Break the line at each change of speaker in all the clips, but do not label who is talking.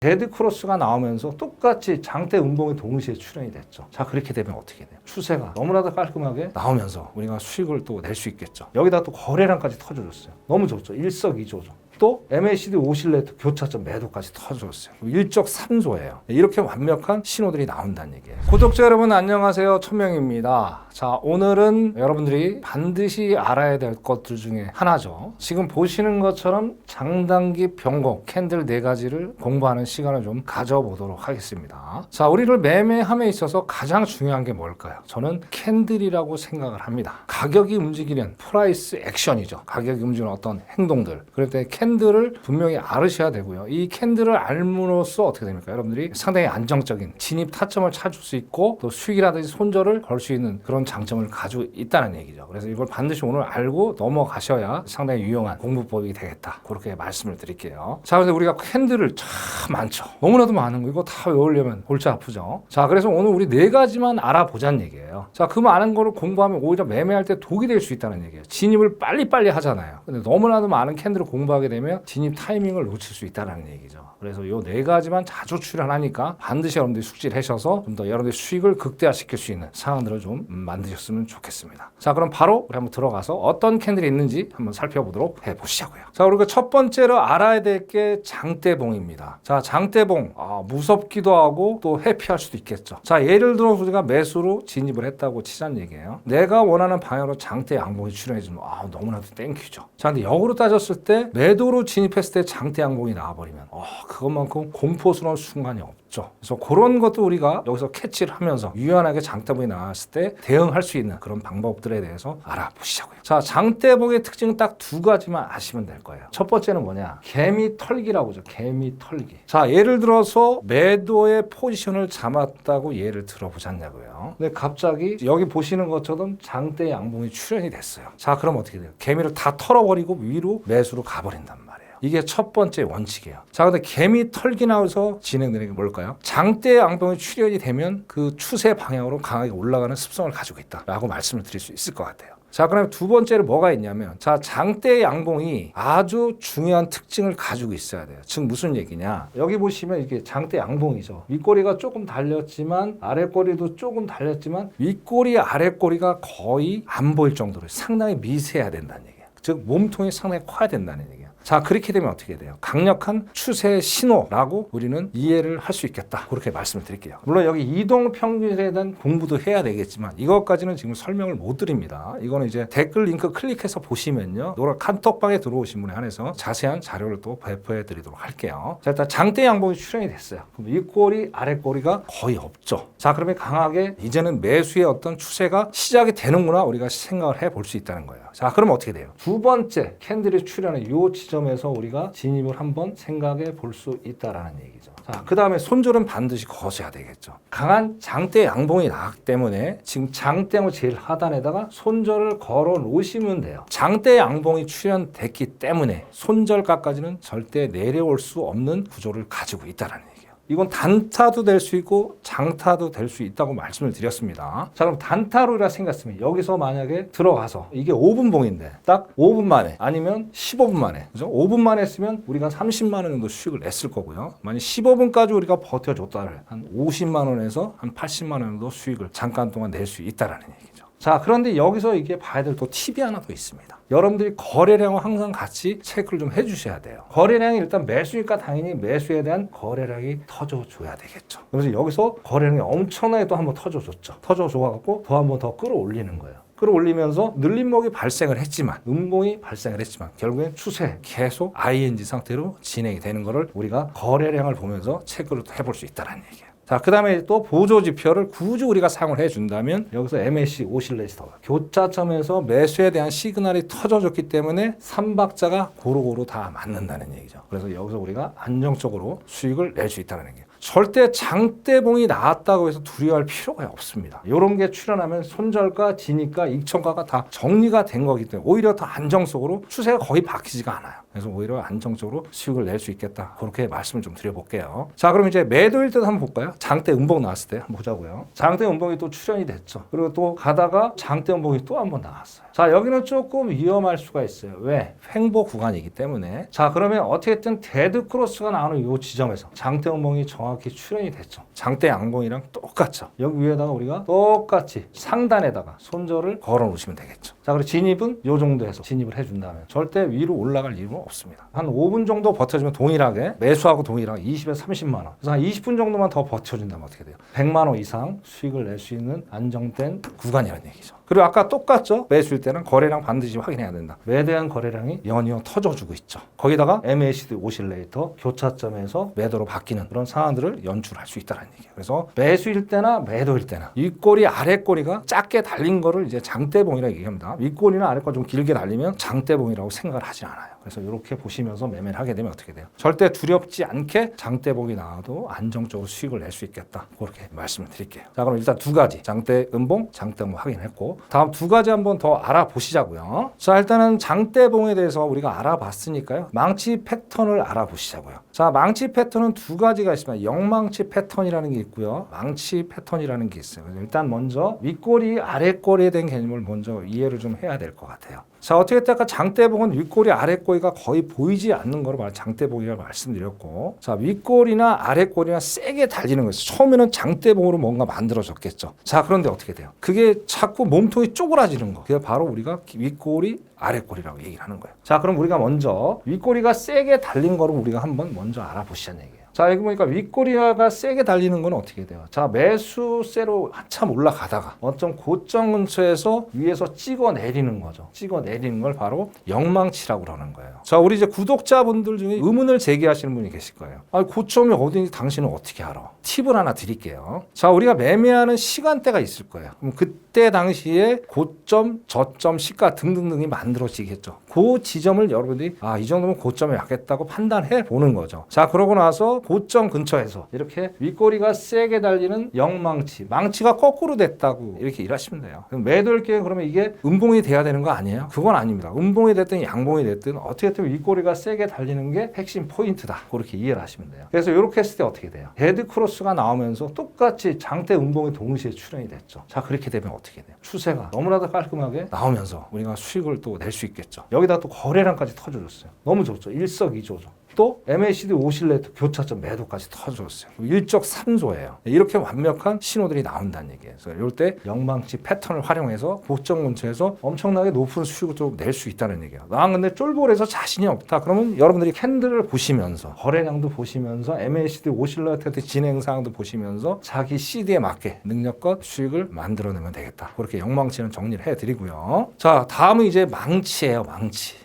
데드 크로스가 나오면서 똑같이 장대 음봉이 동시에 출현이 됐죠. 자, 그렇게 되면 어떻게 돼요? 추세가 너무나도 깔끔하게 나오면서 우리가 수익을 또 낼 수 있겠죠. 여기다 또 거래량까지 터져줬어요. 너무 좋죠. 일석이조죠. 또 MACD 오실레이터 교차점 매도까지 터졌어요. 일적삼조예요. 이렇게 완벽한 신호들이 나온다는 얘기예요. 구독자 여러분 안녕하세요. 천명입니다. 자, 오늘은 여러분들이 반드시 알아야 될 것들 중에 하나죠. 지금 보시는 것처럼 장단기 변곡 캔들 4가지를 공부하는 시간을 좀 가져보도록 하겠습니다. 자, 우리를 매매함에 있어서 가장 중요한 게 뭘까요? 저는 캔들이라고 생각을 합니다. 가격이 움직이는 프라이스 액션이죠. 가격이 움직이는 어떤 행동들. 그럴 때 캔들을 분명히 알으셔야 되고요. 이 캔들을 알므로써 어떻게 됩니까? 여러분들이 상당히 안정적인 진입 타점을 찾을 수 있고 또 수익이라든지 손절을 걸 수 있는 그런 장점을 가지고 있다는 얘기죠. 그래서 이걸 반드시 오늘 알고 넘어가셔야 상당히 유용한 공부법이 되겠다. 그렇게 말씀을 드릴게요. 자, 그래서 우리가 캔들을 참 많죠. 너무나도 많은 거 이거 다 외우려면 골치 아프죠. 자, 그래서 오늘 우리 4가지만 알아보자는 얘기예요. 자, 그 많은 거를 공부하면 오히려 매매할 때 독이 될 수 있다는 얘기예요. 진입을 빨리빨리 하잖아요. 근데 너무나도 많은 캔들을 공부하게 되면 진입 타이밍을 놓칠 수 있다는 얘기죠. 그래서 요 4가지만 자주 출연하니까 반드시 여러분들이 숙지를 하셔서 좀 더 여러분들의 수익을 극대화시킬 수 있는 상황들을 좀 만드셨으면 좋겠습니다. 자, 그럼 바로 우리 한번 들어가서 어떤 캔들이 있는지 한번 살펴보도록 해보시자고요. 자, 우리가 첫 번째로 알아야 될 게 장대봉입니다. 자, 장대봉 무섭기도 하고 또 회피할 수도 있겠죠. 자, 예를 들어 우리가 매수로 진입을 했다고 치자는 얘기예요. 내가 원하는 방향으로 장대 양봉이 출현해주면 너무나도 땡큐죠. 자, 근데 역으로 따졌을 때 매도로 진입했을 때 장대 양봉이 나와버리면 그것만큼 공포스러운 순간이 없죠. 그래서 그런 것도 우리가 여기서 캐치를 하면서 유연하게 장대봉이 나왔을 때 대응할 수 있는 그런 방법들에 대해서 알아보시자고요. 자, 장대봉의 특징은 딱 2가지만 아시면 될 거예요. 첫 번째는 뭐냐? 개미 털기라고 하죠. 개미 털기. 자, 예를 들어서 매도의 포지션을 잡았다고 예를 들어보자냐고요. 근데 갑자기 여기 보시는 것처럼 장대 양봉이 출현이 됐어요. 자, 그럼 어떻게 돼요? 개미를 다 털어버리고 위로 매수로 가버린단 말이에요. 이게 첫 번째 원칙이에요. 자, 근데 개미 털기 나와서 진행되는 게 뭘까요? 장대 양봉이 출현이 되면 그 추세 방향으로 강하게 올라가는 습성을 가지고 있다라고 말씀을 드릴 수 있을 것 같아요. 자, 그럼 두 번째로 뭐가 있냐면, 자, 장대 양봉이 아주 중요한 특징을 가지고 있어야 돼요. 즉 무슨 얘기냐? 여기 보시면 이게 장대 양봉이죠. 윗꼬리가 조금 달렸지만 아랫꼬리도 조금 달렸지만 윗꼬리 아랫꼬리가 거의 안 보일 정도로 상당히 미세해야 된다는 얘기예요. 즉 몸통이 상당히 커야 된다는 얘기예요. 자, 그렇게 되면 어떻게 돼요? 강력한 추세 신호라고 우리는 이해를 할 수 있겠다. 그렇게 말씀을 드릴게요. 물론 여기 이동 평균에 대한 공부도 해야 되겠지만 이것까지는 지금 설명을 못 드립니다. 이거는 이제 댓글 링크 클릭해서 보시면요. 노란 칸톡방에 들어오신 분에 한해서 자세한 자료를 또 배포해 드리도록 할게요. 자, 일단 장대 양봉이 출현이 됐어요. 그럼 윗꼬리, 아랫꼬리가 거의 없죠. 자, 그러면 강하게 이제는 매수의 어떤 추세가 시작이 되는구나 우리가 생각을 해볼 수 있다는 거예요. 자, 그럼 어떻게 돼요? 두 번째 캔들이 출현한 이 지점에서 우리가 진입을 한번 생각해 볼 수 있다라는 얘기죠. 자, 그 다음에 손절은 반드시 거셔야 되겠죠. 강한 장대 양봉이 나왔기 때문에 지금 장대양을 제일 하단에다가 손절을 걸어 놓으시면 돼요. 장대 양봉이 출현됐기 때문에 손절가까지는 절대 내려올 수 없는 구조를 가지고 있다라는 얘기예요. 이건 단타도 될 수 있고 장타도 될 수 있다고 말씀을 드렸습니다. 자, 그럼 단타로라 생각했으면 여기서 만약에 들어가서 이게 5분봉인데 딱 5분 만에 아니면 15분 만에, 그죠? 5분 만에 했으면 우리가 30만 원 정도 수익을 냈을 거고요. 만약 15분까지 우리가 버텨줬다를 한 50만 원에서 한 80만 원 정도 수익을 잠깐 동안 낼 수 있다라는 얘기죠. 자, 그런데 여기서 이게 봐야 될 또 팁이 하나 더 있습니다. 여러분들이 거래량을 항상 같이 체크를 좀 해주셔야 돼요. 거래량이 일단 매수니까 당연히 매수에 대한 거래량이 터져줘야 되겠죠. 그래서 여기서 거래량이 엄청나게 또 한번 터져줬죠. 터져줘갖고 또 한번 더 끌어올리는 거예요. 끌어올리면서 늘림목이 발생을 했지만 음봉이 발생을 했지만 결국엔 추세 계속 ING 상태로 진행이 되는 거를 우리가 거래량을 보면서 체크를 해볼 수 있다는 얘기예요. 자, 그 다음에 또 보조 지표를 굳이 우리가 사용을 해준다면 여기서 MACD 오실레이터 교차점에서 매수에 대한 시그널이 터져줬기 때문에 3박자가 고루고루 다 맞는다는 얘기죠. 그래서 여기서 우리가 안정적으로 수익을 낼 수 있다는 얘기예요. 절대 장대봉이 나왔다고 해서 두려워할 필요가 없습니다. 이런 게 출현하면 손절가, 진입가, 익천가가 다 정리가 된 거기 때문에 오히려 더 안정적으로 추세가 거의 바뀌지가 않아요. 그래서 오히려 안정적으로 수익을 낼 수 있겠다. 그렇게 말씀을 좀 드려볼게요. 자, 그럼 이제 매도일 때도 한번 볼까요? 장대 음봉 나왔을 때 한번 보자고요. 장대 음봉이 또 출현이 됐죠. 그리고 또 가다가 장대 음봉이 또 한번 나왔어요. 자, 여기는 조금 위험할 수가 있어요. 왜? 횡보 구간이기 때문에. 자, 그러면 어떻게든 데드 크로스가 나오는 이 지점에서 장대 음봉이 정확히 출현이 됐죠. 장대 양봉이랑 똑같죠. 여기 위에다가 우리가 똑같이 상단에다가 손절을 걸어 놓으시면 되겠죠. 자, 그리고 진입은 이 정도에서 진입을 해준다면 절대 위로 올라갈 이유는 없습니다. 한 5분 정도 버텨주면 동일하게 매수하고 동일하게 20에서 30만 원. 그래서 한 20분 정도만 더 버텨준다면 어떻게 돼요? 100만 원 이상 수익을 낼 수 있는 안정된 구간이라는 얘기죠. 그리고 아까 똑같죠? 매수일 때는 거래량 반드시 확인해야 된다. 매대한 거래량이 연이어 터져주고 있죠. 거기다가 MACD 오실레이터 교차점에서 매도로 바뀌는 그런 상황들을 연출할 수 있다는 얘기예요. 그래서 매수일 때나 매도일 때나 윗꼬리 아랫꼬리가 작게 달린 거를 이제 장대봉이라고 얘기합니다. 윗꼬리나 아랫꼬리 좀 길게 달리면 장대봉이라고 생각을 하지 않아요. 그래서 이렇게 보시면서 매매를 하게 되면 어떻게 돼요? 절대 두렵지 않게 장대봉이 나와도 안정적으로 수익을 낼 수 있겠다. 그렇게 말씀을 드릴게요. 자, 그럼 일단 두 가지 장대 음봉, 장대 음봉 확인했고 다음 두 가지 한번 더 알아보시자고요. 자, 일단은 장대봉에 대해서 우리가 알아봤으니까요. 망치 패턴을 알아보시자고요. 자, 망치 패턴은 두 가지가 있습니다. 영망치 패턴이라는 게 있고요. 망치 패턴이라는 게 있어요. 일단 먼저 윗꼬리, 아랫꼬리에 대한 개념을 먼저 이해를 좀 해야 될 것 같아요. 자, 어떻게 했다 아까 장대봉은 윗꼬리 아랫꼬리가 거의 보이지 않는 거로 장대봉이라고 말씀드렸고, 자, 윗꼬리나 아랫꼬리나 세게 달리는 거예요. 처음에는 장대봉으로 뭔가 만들어졌겠죠. 자, 그런데 어떻게 돼요? 그게 자꾸 몸통이 쪼그라지는 거. 그게 바로 우리가 윗꼬리 아랫꼬리라고 얘기를 하는 거예요. 자, 그럼 우리가 먼저 윗꼬리가 세게 달린 거를 우리가 한번 먼저 알아보시자는 얘기예요. 자, 여기 보니까 윗꼬리가 세게 달리는 건 어떻게 돼요? 자, 매수세로 한참 올라가다가 어떤 고점 근처에서 위에서 찍어 내리는 거죠. 찍어 내리는 걸 바로 영망치라고 그러는 거예요. 자, 우리 이제 구독자분들 중에 의문을 제기하시는 분이 계실 거예요. 아, 고점이 어딘지 당신은 어떻게 알아? 팁을 하나 드릴게요. 자, 우리가 매매하는 시간대가 있을 거예요. 그럼 그때 당시에 고점, 저점, 시가 등등등이 만들어지겠죠. 그 지점을 여러분들이 이 정도면 고점에 왔겠다고 판단해 보는 거죠. 자, 그러고 나서 고점 근처에서 이렇게 윗꼬리가 세게 달리는 영망치, 망치가 거꾸로 됐다고 이렇게 일하시면 돼요. 그럼 매도일 게 그러면 이게 음봉이 돼야 되는 거 아니에요? 그건 아닙니다. 음봉이 됐든 양봉이 됐든 어떻게든 윗꼬리가 세게 달리는 게 핵심 포인트다. 그렇게 이해를 하시면 돼요. 그래서 이렇게 했을 때 어떻게 돼요? 데드 크로스가 나오면서 똑같이 장대 음봉이 동시에 출현이 됐죠. 자, 그렇게 되면 어떻게 돼요? 추세가 너무나도 깔끔하게 나오면서 우리가 수익을 또 낼 수 있겠죠. 여기다 또 거래량까지 터져줬어요. 너무 좋죠. 일석이조죠. 또 MACD 오실레이터 교차점 매도까지 터졌어요. 일적삼조예요. 이렇게 완벽한 신호들이 나온다는 얘기예요. 그래서 이럴 때 영망치 패턴을 활용해서 고점 근처에서 엄청나게 높은 수익을 좀 낼 수 있다는 얘기예요. 나 근데 쫄보해서 자신이 없다. 그러면 여러분들이 캔들을 보시면서 거래량도 보시면서 MACD 오실레이터 진행 사항도 보시면서 자기 CD에 맞게 능력껏 수익을 만들어내면 되겠다. 그렇게 영망치는 정리를 해드리고요. 자, 다음은 이제 망치예요.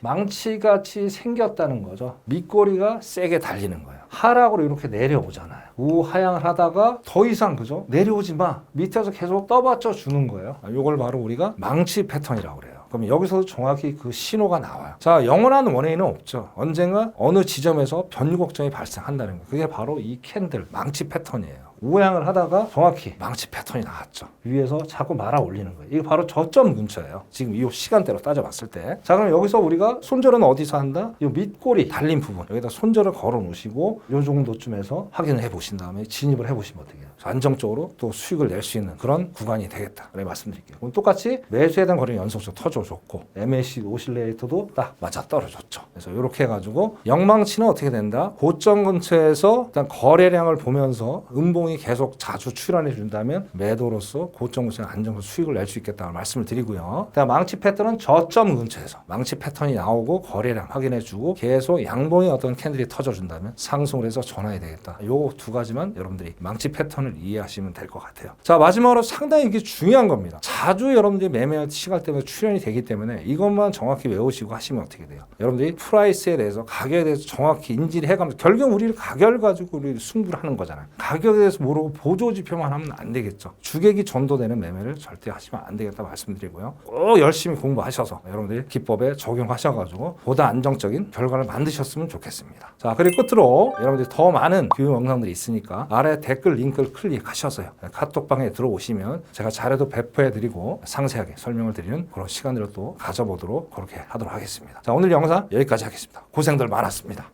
망치같이 생겼다는 거죠. 밑꼬리 가 세게 달리는 거예요. 하락으로 이렇게 내려오잖아요. 우하향을 하다가 더 이상 그죠? 내려오지 마. 밑에서 계속 떠받쳐 주는 거예요. 이걸 바로 우리가 망치 패턴이라고 그래요. 그럼 여기서 정확히 그 신호가 나와요. 자, 영원한 원인은 없죠. 언젠가 어느 지점에서 변곡점이 발생한다는 거예요. 그게 바로 이 캔들 망치 패턴이에요. 우양을 하다가 정확히 망치 패턴이 나왔죠. 위에서 자꾸 말아 올리는 거예요. 이게 바로 저점 근처예요. 지금 이 시간대로 따져봤을 때. 자, 그럼 여기서 우리가 손절은 어디서 한다? 이 밑꼬리 달린 부분 여기다 손절을 걸어 놓으시고 이 정도쯤에서 확인을 해보신 다음에 진입을 해보시면 어떻게 해요? 안정적으로 또 수익을 낼 수 있는 그런 구간이 되겠다. 그래 말씀드릴게요. 그럼 똑같이 매수에 대한 거래는 연속적으로 터져줬고 MACD 오실레이터도 딱 맞아 떨어졌죠. 그래서 이렇게 해가지고 영망치는 어떻게 된다? 고점 근처에서 일단 거래량을 보면서 음봉이 계속 자주 출현해 준다면 매도로서 고점 근처에 안정적 수익을 낼 수 있겠다는 말씀을 드리고요. 그다음 망치 패턴은 저점 근처에서 망치 패턴이 나오고 거래량 확인해주고 계속 양봉의 어떤 캔들이 터져준다면 상승을 해서 전환이 되겠다. 요 두 가지만 여러분들이 망치 패턴을 이해하시면 될 것 같아요. 자, 마지막으로 상당히 이게 중요한 겁니다. 자주 여러분들이 매매 시간 때문에 출현이 되기 때문에 이것만 정확히 외우시고 하시면 어떻게 돼요? 여러분들이 프라이스에 대해서 가격에 대해서 정확히 인지를 해가면서 결국 우리를 가격을 가지고 우리 승부를 하는 거잖아요. 가격에 대해서 대해서 모르고 보조지표만 하면 안 되겠죠. 주객이 전도되는 매매를 절대 하시면 안 되겠다 말씀드리고요. 꼭 열심히 공부하셔서 여러분들이 기법에 적용하셔가지고 보다 안정적인 결과를 만드셨으면 좋겠습니다. 자, 그리고 끝으로 여러분들이 더 많은 교육 영상들이 있으니까 아래 댓글 링크를 클릭하셔서요. 카톡방에 들어오시면 제가 자료도 배포해드리고 상세하게 설명을 드리는 그런 시간들을 또 가져보도록 그렇게 하도록 하겠습니다. 자, 오늘 영상 여기까지 하겠습니다. 고생들 많았습니다.